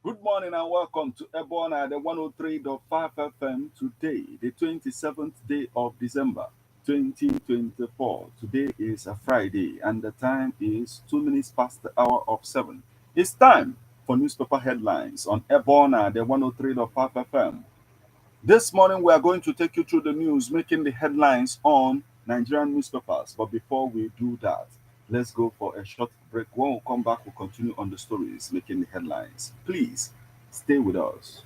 Good morning and welcome to EBEONADI 103.5 FM today, the 27th day of December 2024. Today is a Friday and the time is 2 minutes past the hour of 7. It's time for newspaper headlines on EBEONADI 103.5 FM. This morning we are going to take you through the news making the headlines on Nigerian newspapers. But before we do that, let's go for a short break. When we come back, we'll continue on the stories making the headlines. Please stay with us.